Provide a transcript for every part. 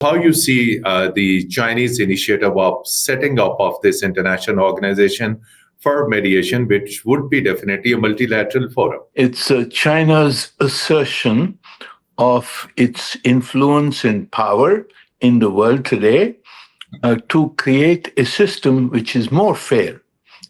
How you see the Chinese initiative of setting up of this international organization for mediation, which would be definitely a multilateral forum? It's China's assertion of its influence and power in the world today to create a system which is more fair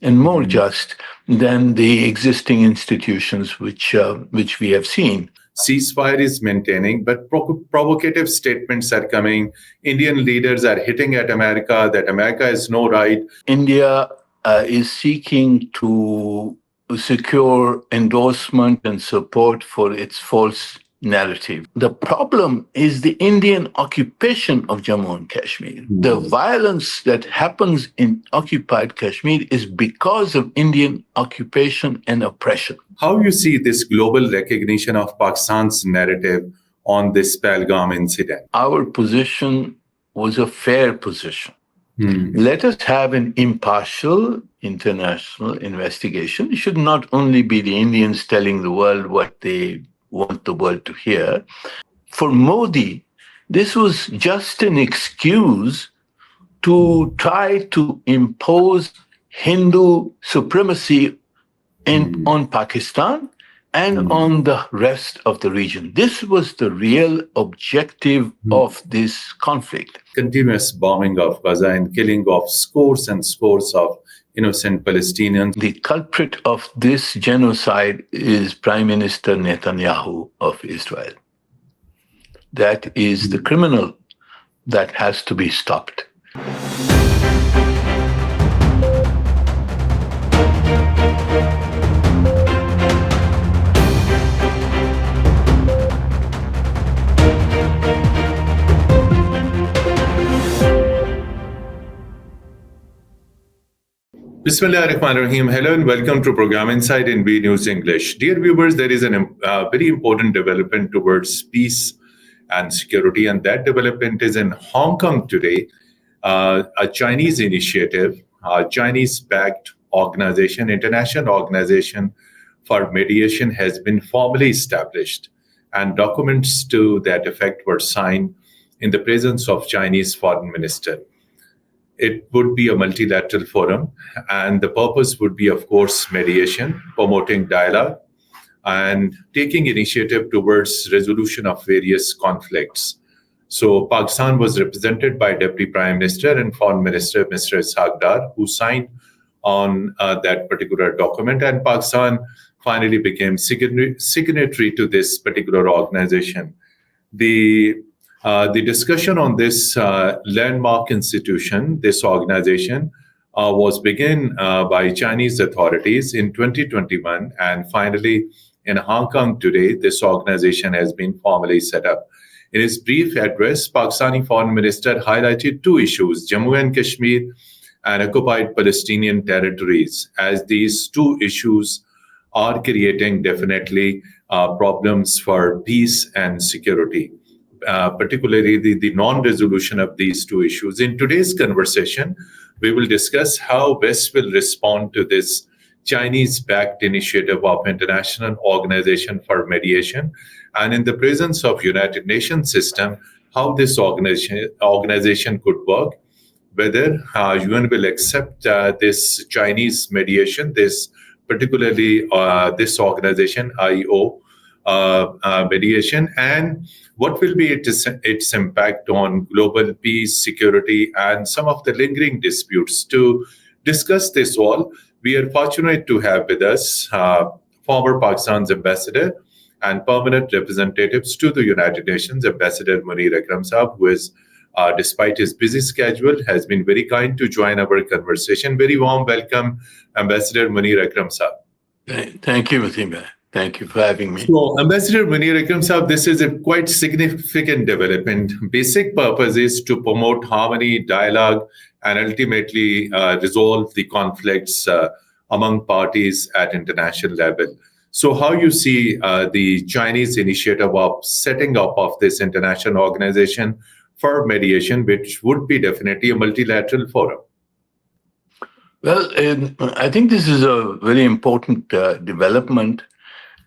and more just than the existing institutions which we have seen. Ceasefire is maintaining, but provocative statements are coming. Indian leaders are hitting at America that America has no right. India is seeking to secure endorsement and support for its false narrative. The problem is the Indian occupation of Jammu and Kashmir. The violence that happens in occupied Kashmir is because of Indian occupation and oppression. How you see this global recognition of Pakistan's narrative on this Pahalgam incident? Our position was a fair position. Let us have an impartial international investigation. It should not only be the Indians telling the world what they want the world to hear. For Modi, this was just an excuse to try to impose Hindu supremacy on Pakistan and on the rest of the region. This was the real objective of this conflict. Continuous bombing of Gaza and killing of scores and scores of innocent Palestinians. The culprit of this genocide is Prime Minister Netanyahu of Israel. That is the criminal that has to be stopped. Bismillahirrahmanirrahim. Hello and welcome to Program Insight in B News English. Dear viewers, there is a very important development towards peace and security, and that development is in Hong Kong today. A Chinese initiative, a Chinese-backed organization, international organization for mediation has been formally established, and documents to that effect were signed in the presence of Chinese Foreign Minister. It would be a multilateral forum, and the purpose would be, of course, mediation, promoting dialogue, and taking initiative towards resolution of various conflicts. So Pakistan was represented by Deputy Prime Minister and Foreign Minister, Mr. Ishaq Dar, who signed on that particular document, and Pakistan finally became signatory to this particular organization. The discussion on this landmark institution, this organization, was begun by Chinese authorities in 2021, and finally in Hong Kong today, this organization has been formally set up. In his brief address, Pakistani Foreign Minister highlighted two issues, Jammu and Kashmir and occupied Palestinian territories, as these two issues are creating definitely problems for peace and security. Particularly the non-resolution of these two issues. In today's conversation, we will discuss how West will respond to this Chinese-backed initiative of International Organization for Mediation, and in the presence of United Nations system, how this organization could work, whether UN will accept this Chinese mediation, particularly this organization, IO, mediation, and what will be its impact on global peace, security, and some of the lingering disputes. To discuss this all, we are fortunate to have with us former Pakistan's ambassador and permanent representatives to the United Nations, Ambassador Munir Akram Saab, who is, despite his busy schedule, has been very kind to join our conversation. Very warm welcome, Ambassador Munir Akram Saab. Thank you, Mateen. Thank you for having me. So, Ambassador Munir Akram Saab, this is a quite significant development. Basic purpose is to promote harmony, dialogue, and ultimately resolve the conflicts among parties at international level. So how you see the Chinese initiative of setting up of this international organization for mediation, which would be definitely a multilateral forum? Well, I think this is a very important development.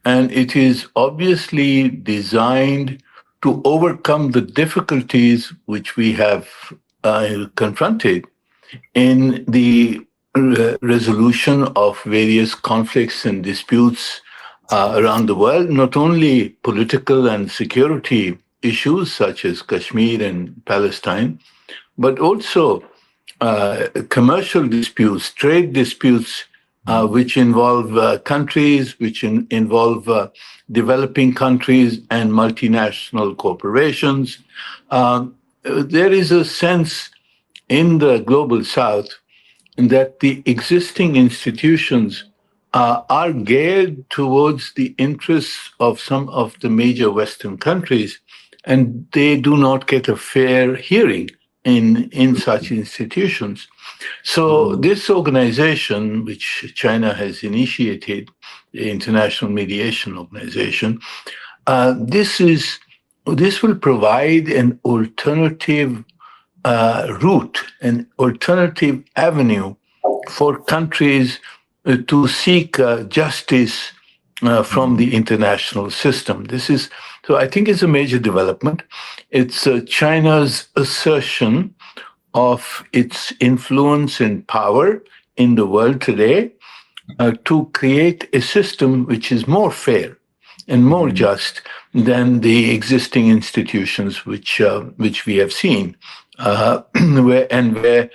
And it is obviously designed to overcome the difficulties which we have confronted in the resolution of various conflicts and disputes around the world, not only political and security issues such as Kashmir and Palestine, but also commercial disputes, trade disputes, which involve countries, which involve developing countries and multinational corporations. There is a sense in the global South that the existing institutions are geared towards the interests of some of the major Western countries, and they do not get a fair hearing in such institutions. So this organization, which China has initiated, the International Mediation Organization, this will provide an alternative route, an alternative avenue for countries to seek justice from the international system. So I think it's a major development. It's China's assertion of its influence and power in the world today to create a system which is more fair and more just than the existing institutions which we have seen, where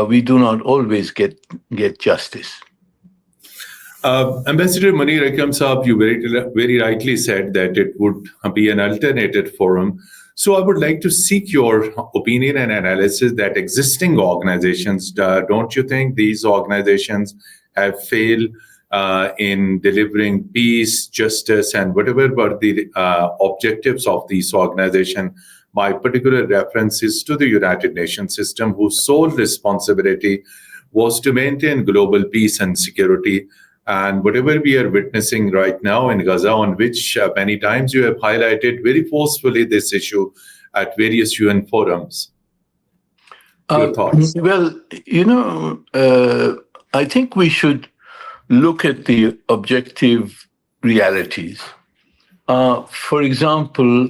we do not always get justice. Ambassador Munir, Akram Saab, you very rightly said that it would be an alternative forum. So I would like to seek your opinion and analysis that existing organizations, don't you think these organizations have failed in delivering peace, justice, and whatever were the objectives of these organizations? My particular reference is to the United Nations system, whose sole responsibility was to maintain global peace and security. And whatever we are witnessing right now in Gaza, on which many times you have highlighted very forcefully this issue at various UN forums. Your thoughts? Well, I think we should look at the objective realities. For example,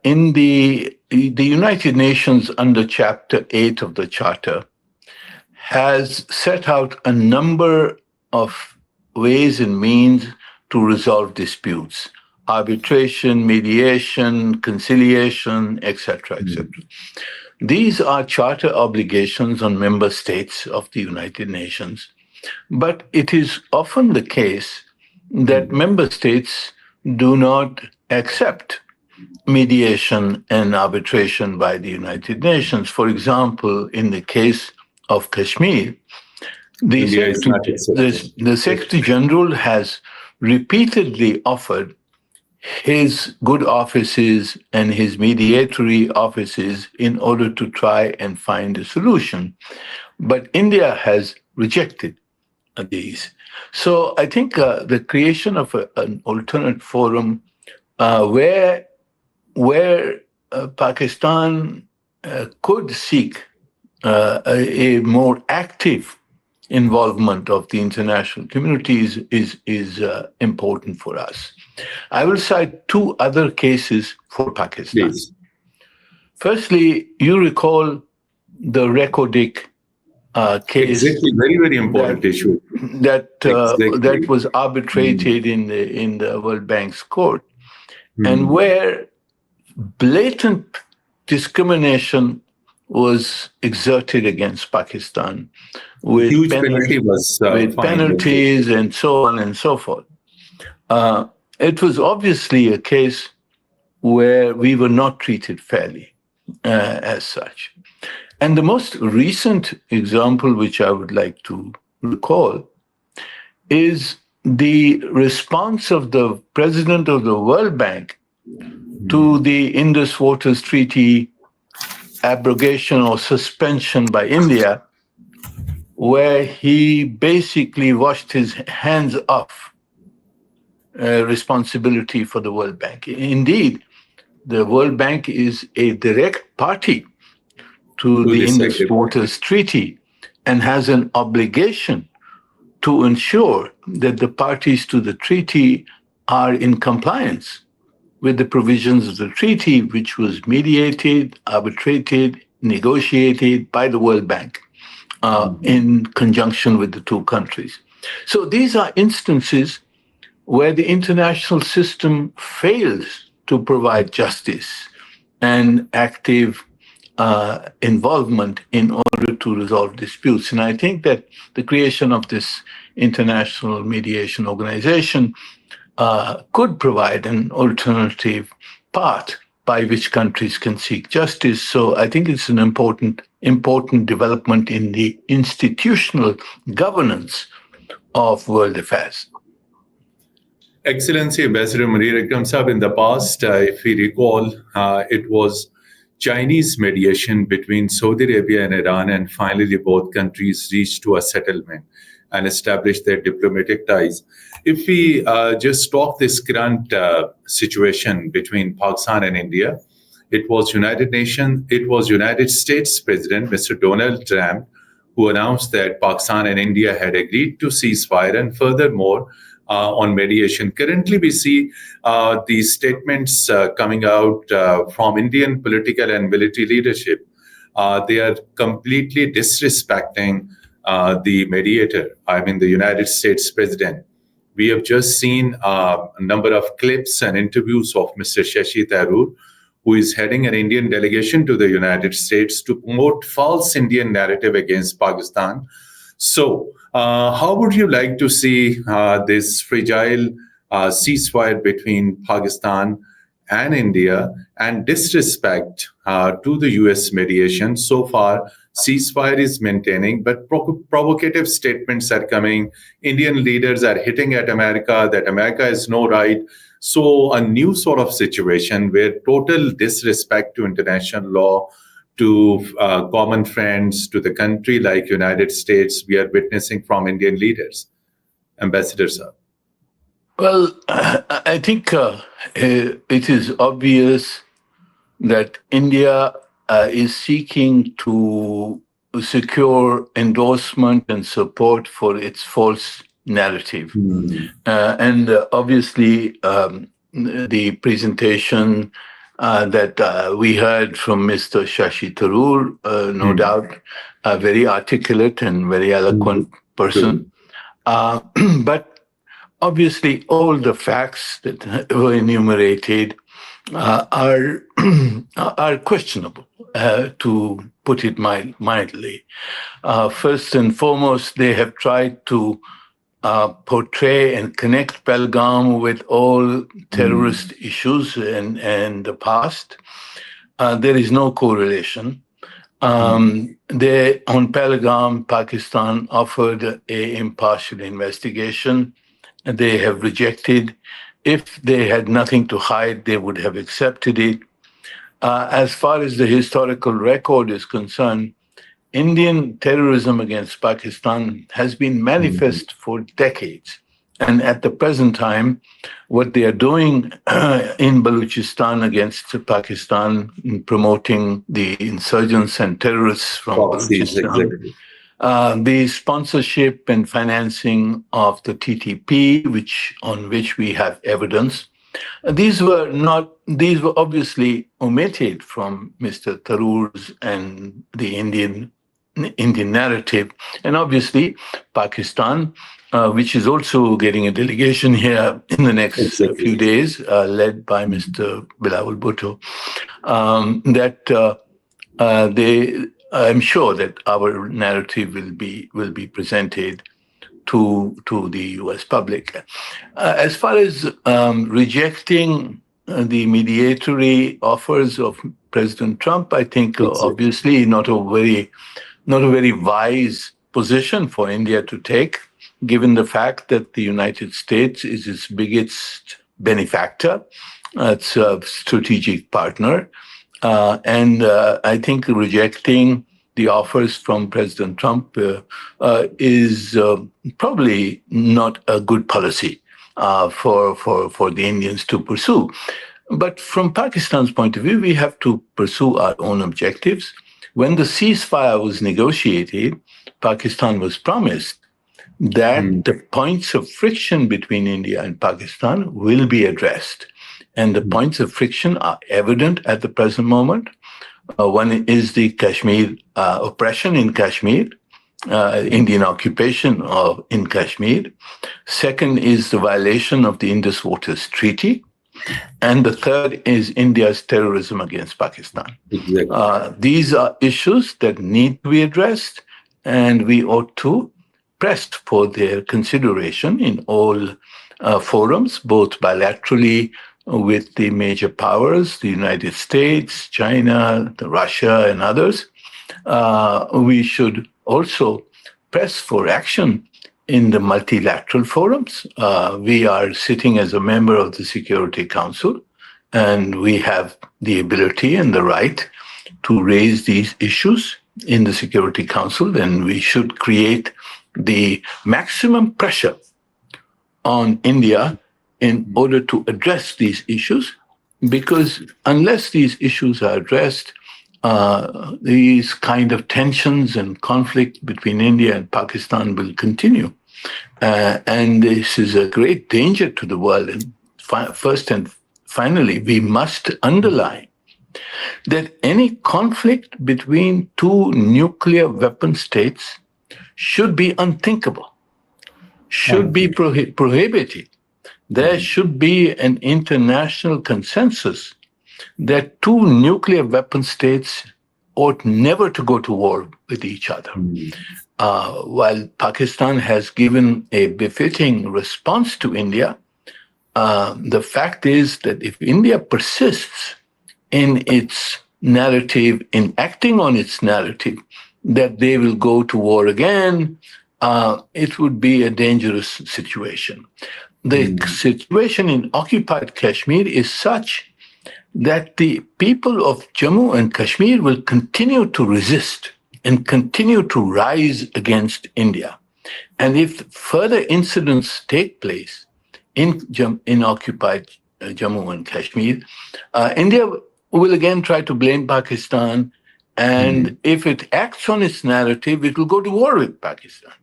in the United Nations under Chapter 8 of the Charter has set out a number of ways and means to resolve disputes: arbitration, mediation, conciliation, etc., etc. These are charter obligations on member states of the United Nations, but it is often the case that member states do not accept mediation and arbitration by the United Nations. For example, in the case of Kashmir, the Secretary General has repeatedly offered his good offices and his mediatory offices in order to try and find a solution. But India has rejected these. So I think the creation of an alternate forum where Pakistan could seek a more active involvement of the international communities is important for us. I will cite two other cases for Pakistan. Please. Firstly, you recall the Rekodik case. Exactly, very, very important issue. That was arbitrated in the World Bank's court, and where blatant discrimination was exerted against Pakistan with huge penalties and so on and so forth. It was obviously a case where we were not treated fairly as such. And the most recent example, which I would like to recall, is the response of the president of the World Bank to the Indus Waters Treaty abrogation or suspension by India, where he basically washed his hands off responsibility for the World Bank. Indeed, the World Bank is a direct party to the Indus Waters Treaty and has an obligation to ensure that the parties to the treaty are in compliance with the provisions of the treaty, which was mediated, arbitrated, negotiated by the World Bank in conjunction with the two countries. So these are instances where the international system fails to provide justice and active involvement in order to resolve disputes. And I think that the creation of this international mediation organization could provide an alternative path by which countries can seek justice. So I think it's an important development in the institutional governance of world affairs. Excellency Ambassador Munir Akram Sahab, in the past, if we recall, it was Chinese mediation between Saudi Arabia and Iran, and finally both countries reached to a settlement and established their diplomatic ties. If we just talk this current situation between Pakistan and India, it was United States President Mr. Donald Trump who announced that Pakistan and India had agreed to ceasefire, and furthermore, on mediation. Currently, we see these statements coming out from Indian political and military leadership. They are completely disrespecting the mediator, the United States President. We have just seen a number of clips and interviews of Mr. Shashi Tharoor, who is heading an Indian delegation to the United States to promote false Indian narrative against Pakistan. So, how would you like to see this fragile ceasefire between Pakistan and India and disrespect to the U.S. mediation? So far, ceasefire is maintaining, but provocative statements are coming. Indian leaders are hitting at America, that America has no right. So a new sort of situation where total disrespect to international law, to common friends, to the country like United States, we are witnessing from Indian leaders. Ambassador sir. Well, I think it is obvious that India is seeking to secure endorsement and support for its false narrative. And obviously, the presentation that we heard from Mr. Shashi Tharoor, no doubt, a very articulate and very eloquent person. But obviously, all the facts that were enumerated are questionable, to put it mildly. First and foremost, they have tried to portray and connect Pahalgam with all terrorist issues in the past. There is no correlation. On Pahalgam, Pakistan offered an impartial investigation. They have rejected. If they had nothing to hide, they would have accepted it. As far as the historical record is concerned, Indian terrorism against Pakistan has been manifest for decades. And at the present time, what they are doing in Balochistan against Pakistan, in promoting the insurgents and terrorists from Balochistan, the sponsorship and financing of the TTP, on which we have evidence, these were obviously omitted from Mr. Tharoor's and the Indian narrative. And obviously, Pakistan, which is also getting a delegation here in the next few days, led by Mr. Bilawal Bhutto, I'm sure that our narrative will be presented to the U.S. public. As far as rejecting the mediatory offers of President Trump, I think obviously not a very wise position for India to take, given the fact that the United States is its biggest benefactor, its a strategic partner. And I think rejecting the offers from President Trump is probably not a good policy for the Indians to pursue. But from Pakistan's point of view, we have to pursue our own objectives. When the ceasefire was negotiated, Pakistan was promised that the points of friction between India and Pakistan will be addressed. And the points of friction are evident at the present moment. One is the Kashmir oppression in Kashmir, Indian occupation in Kashmir. Second is the violation of the Indus Waters Treaty. And the third is India's terrorism against Pakistan. Exactly. These are issues that need to be addressed, and we ought to press for their consideration in all forums, both bilaterally with the major powers, the United States, China, Russia, and others. We should also press for action in the multilateral forums. We are sitting as a member of the Security Council, and we have the ability and the right to raise these issues in the Security Council, and we should create the maximum pressure on India in order to address these issues, because unless these issues are addressed, these kind of tensions and conflict between India and Pakistan will continue. And this is a great danger to the world. And first and finally, we must underline that any conflict between two nuclear weapon states should be unthinkable, should be prohibited. There should be an international consensus that two nuclear weapon states ought never to go to war with each other. While Pakistan has given a befitting response to India, the fact is that if India persists in its narrative, in acting on its narrative, that they will go to war again, it would be a dangerous situation. The situation in occupied Kashmir is such that the people of Jammu and Kashmir will continue to resist and continue to rise against India. And if further incidents take place in occupied Jammu and Kashmir, India will again try to blame Pakistan. And if it acts on its narrative, it will go to war with Pakistan.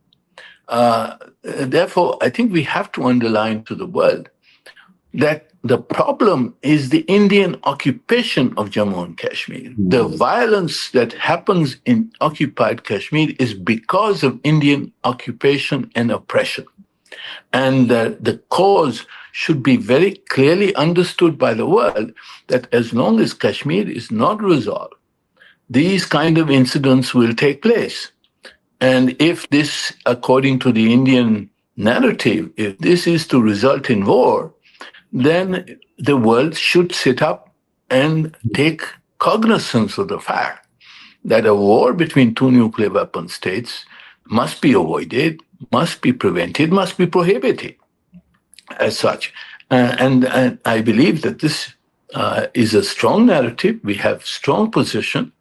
Therefore, I think we have to underline to the world that the problem is the Indian occupation of Jammu and Kashmir. The violence that happens in occupied Kashmir is because of Indian occupation and oppression. And the cause should be very clearly understood by the world, that as long as Kashmir is not resolved, these kind of incidents will take place. And if this, according to the Indian narrative, if this is to result in war, then the world should sit up and take cognizance of the fact that a war between two nuclear weapon states must be avoided, must be prevented, must be prohibited as such. And I believe that this is a strong narrative. We have strong position,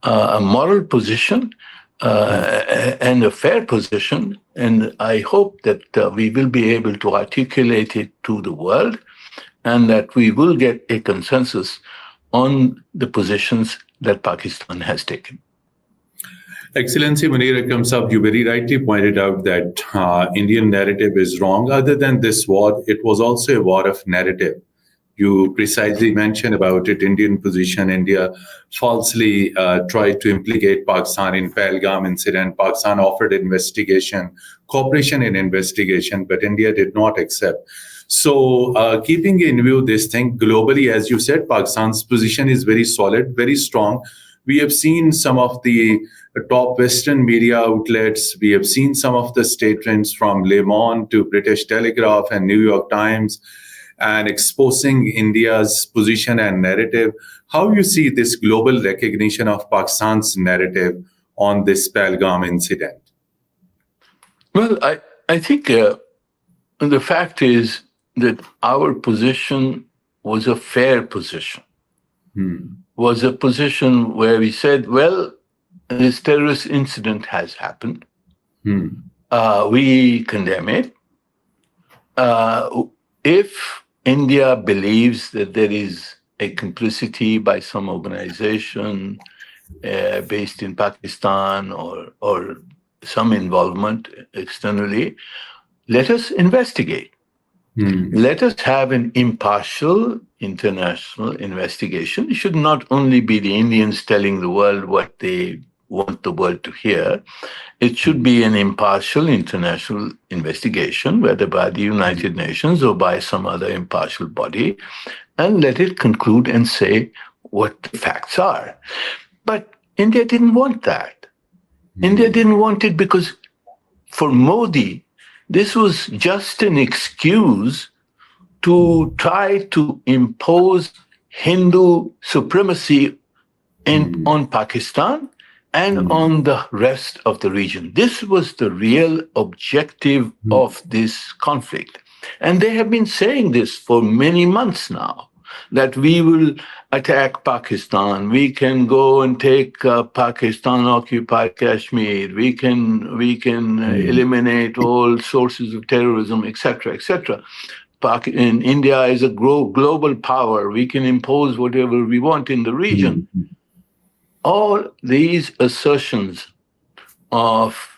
a moral position, and a fair position. And I hope that we will be able to articulate it to the world, and that we will get a consensus on the positions that Pakistan has taken. Excellency Munir Akram Sahab, you very rightly pointed out that Indian narrative is wrong. Other than this war, it was also a war of narrative. You precisely mentioned about it, Indian position. India falsely tried to implicate Pakistan in Pahalgam incident. Pakistan offered investigation, cooperation in investigation, but India did not accept. So keeping in view this thing globally, as you said, Pakistan's position is very solid, very strong. We have seen some of the top Western media outlets. We have seen some of the statements from Le Monde to British Telegraph and New York Times, and exposing India's position and narrative. How you see this global recognition of Pakistan's narrative on this Pahalgam incident? Well, I think the fact is that our position was a fair position. Was a position where we said, well, this terrorist incident has happened. We condemn it. If India believes that there is a complicity by some organization based in Pakistan or some involvement externally, let us investigate. Let us have an impartial international investigation. It should not only be the Indians telling the world what they want the world to hear. It should be an impartial international investigation, whether by the United Nations or by some other impartial body, and let it conclude and say what the facts are. But India didn't want that. India didn't want it because for Modi, this was just an excuse to try to impose Hindu supremacy on Pakistan and on the rest of the region. This was the real objective of this conflict. And they have been saying this for many months now, that we will attack Pakistan, we can go and take Pakistan-occupied Kashmir, we can eliminate all sources of terrorism, etc., etc. In India is a global power, we can impose whatever we want in the region. All these assertions of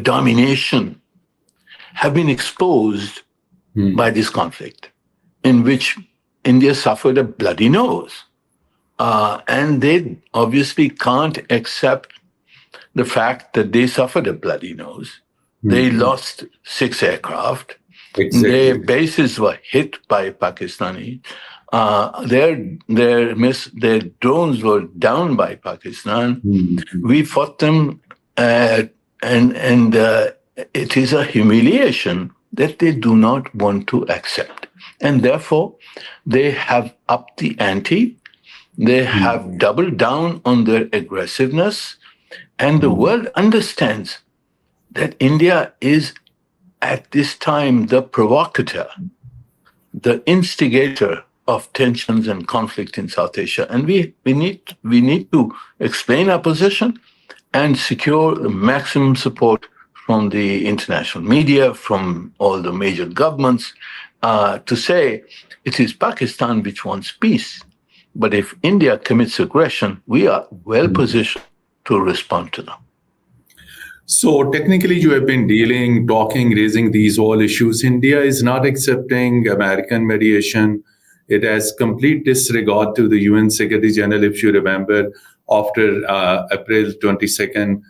domination have been exposed by this conflict, in which India suffered a bloody nose. And they obviously can't accept the fact that they suffered a bloody nose. They lost 6 aircraft. Exactly. Their bases were hit by Pakistani. Their drones were down by Pakistan. We fought them, and it is a humiliation that they do not want to accept. And therefore, they have upped the ante. They have doubled down on their aggressiveness. And the world understands that India is, at this time, the provocateur, the instigator of tensions and conflict in South Asia. And we need to explain our position and secure the maximum support from the international media, from all the major governments, to say it is Pakistan which wants peace. But if India commits aggression, we are well positioned to respond to them. So technically you have been raising these all issues. India is not accepting American mediation. It has complete disregard to the UN Secretary General, if you remember, after April 22nd,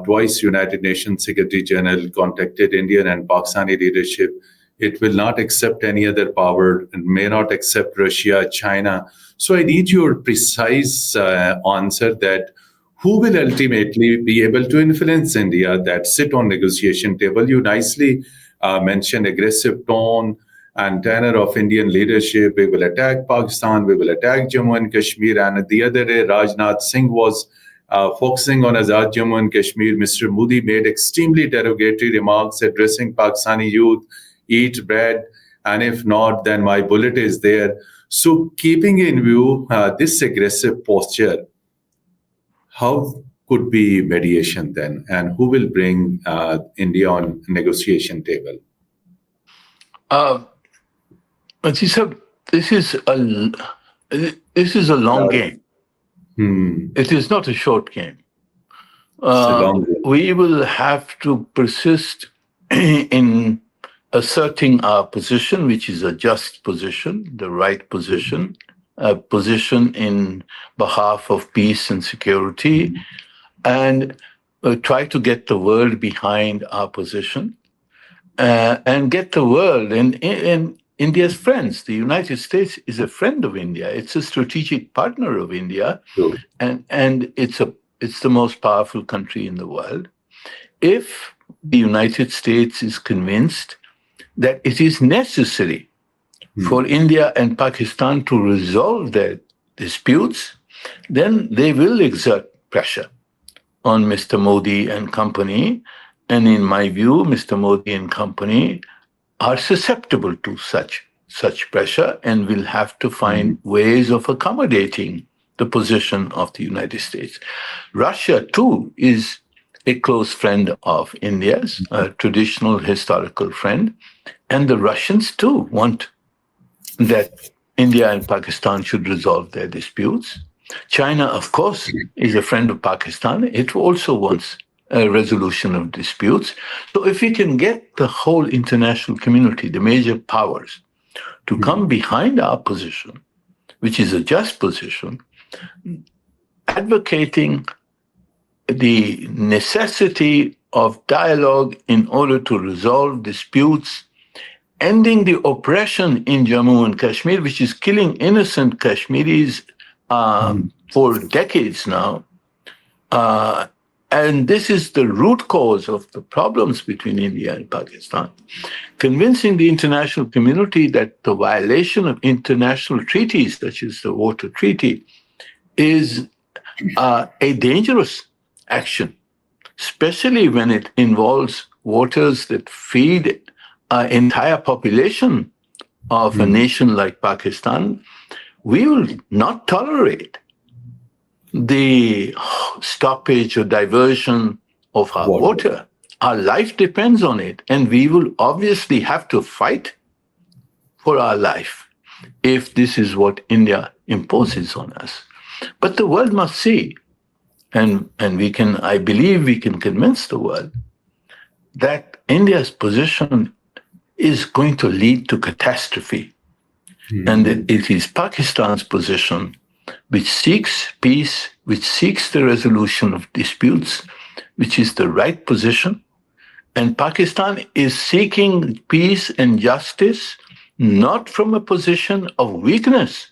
twice United Nations Secretary General contacted Indian and Pakistani leadership. It will not accept any other power and may not accept Russia, China. So I need your precise answer that who will ultimately be able to influence India that sit on negotiation table? You nicely mentioned aggressive tone and tenor of Indian leadership. We will attack Pakistan, we will attack Jammu and Kashmir. And the other day, Rajnath Singh was focusing on Azad Jammu and Kashmir. Mr. Modi made extremely derogatory remarks addressing Pakistani youth, eat bread, and if not, then my bullet is there. So keeping in view this aggressive posture, how could be mediation then? And who will bring India on negotiation table? This is a long game. It is not a short game. We will have to persist in asserting our position, which is a just position, the right position, a position in behalf of peace and security, and try to get the world behind our position, and get the world and India's friends. The United States is a friend of India. It's a strategic partner of India, and it's the most powerful country in the world. If the United States is convinced that it is necessary for India and Pakistan to resolve their disputes, then they will exert pressure on Mr. Modi and company. And in my view, Mr. Modi and company are susceptible to such pressure and will have to find ways of accommodating the position of the United States. Russia, too, is a close friend of India's, a traditional historical friend. And the Russians, too, want that India and Pakistan should resolve their disputes. China, of course, is a friend of Pakistan. It also wants resolution of disputes. So if we can get the whole international community, the major powers, to come behind our position, which is a just position, advocating the necessity of dialogue in order to resolve disputes, ending the oppression in Jammu and Kashmir, which is killing innocent Kashmiris for decades now. And this is the root cause of the problems between India and Pakistan. Convincing the international community that the violation of international treaties, such as the Water Treaty, is a dangerous action, especially when it involves waters that feed an entire population of a nation like Pakistan. We will not tolerate the stoppage or diversion of our water. Our life depends on it, and we will obviously have to fight for our life if this is what India imposes on us. But the world must see, and I believe we can convince the world that India's position is going to lead to catastrophe, and that it is Pakistan's position which seeks peace, which seeks the resolution of disputes, which is the right position. And Pakistan is seeking peace and justice not from a position of weakness,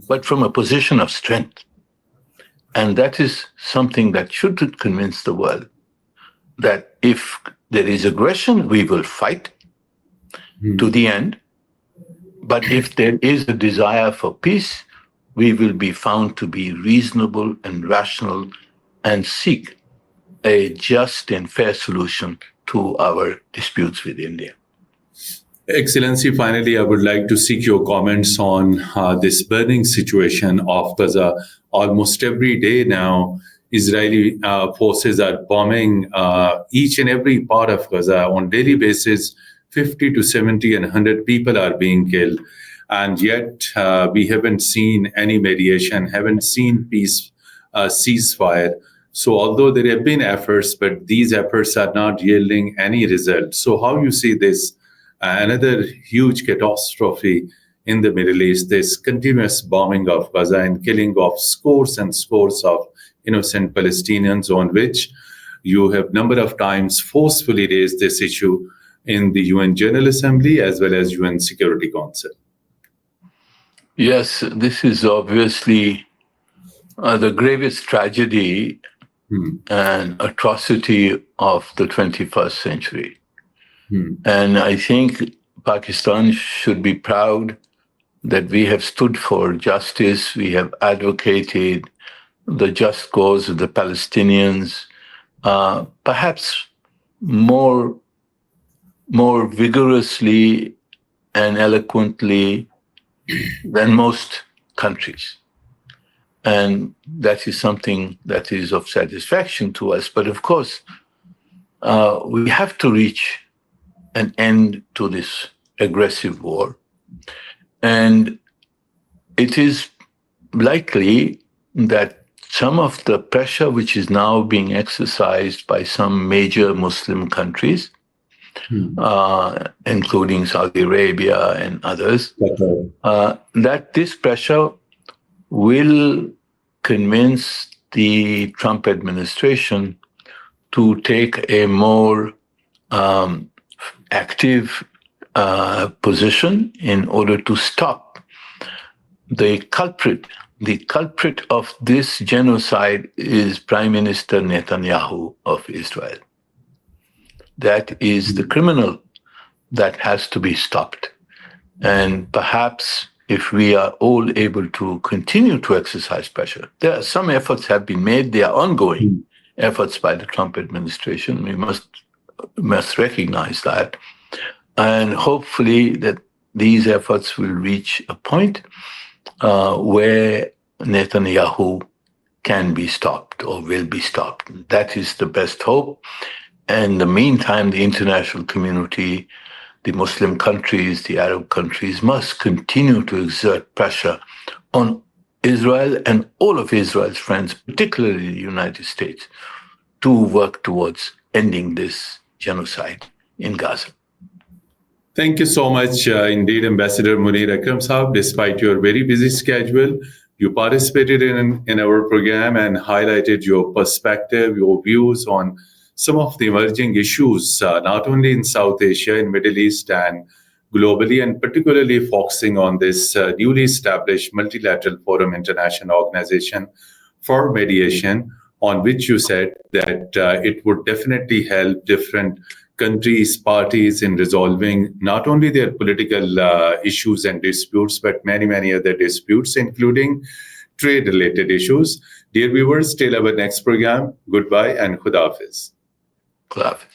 but from a position of strength. And that is something that should convince the world that if there is aggression, we will fight to the end. But if there is a desire for peace, we will be found to be reasonable and rational and seek a just and fair solution to our disputes with India. Excellency, finally, I would like to seek your comments on this burning situation of Gaza. Almost every day now, Israeli forces are bombing each and every part of Gaza on a daily basis. 50 to 70 and 100 people are being killed. And yet we haven't seen any mediation, haven't seen peace, ceasefire. So although there have been efforts, but these efforts are not yielding any result. So how you see this, another huge catastrophe in the Middle East, this continuous bombing of Gaza and killing of scores and scores of innocent Palestinians, on which you have number of times forcefully raised this issue in the UN General Assembly as well as UN Security Council. Yes, this is obviously the gravest tragedy and atrocity of the 21st century. And I think Pakistan should be proud that we have stood for justice. We have advocated the just cause of the Palestinians, perhaps more vigorously and eloquently than most countries. And that is something that is of satisfaction to us. But of course, we have to reach an end to this aggressive war. And it is likely that some of the pressure which is now being exercised by some major Muslim countries, including Saudi Arabia and others, that this pressure will convince the Trump administration to take a more active position in order to stop the culprit. The culprit of this genocide is Prime Minister Netanyahu of Israel. That is the criminal that has to be stopped. And perhaps if we are all able to continue to exercise pressure, there are some efforts have been made. They are ongoing efforts by the Trump administration. We must recognize that. And hopefully that these efforts will reach a point where Netanyahu can be stopped or will be stopped. That is the best hope. And in the meantime, the international community, the Muslim countries, the Arab countries must continue to exert pressure on Israel and all of Israel's friends, particularly the United States, to work towards ending this genocide in Gaza. Thank you so much, indeed, Ambassador Munir Akram Saab. Despite your very busy schedule, you participated in our program and highlighted your perspective, your views on some of the emerging issues, not only in South Asia, in Middle East, and globally, and particularly focusing on this newly established multilateral forum, international organization for mediation, on which you said that it would definitely help different countries, parties in resolving not only their political issues and disputes, but many, many other disputes, including trade-related issues. Dear viewers, till our next program, goodbye and Khuda Hafiz. Khuda Hafiz.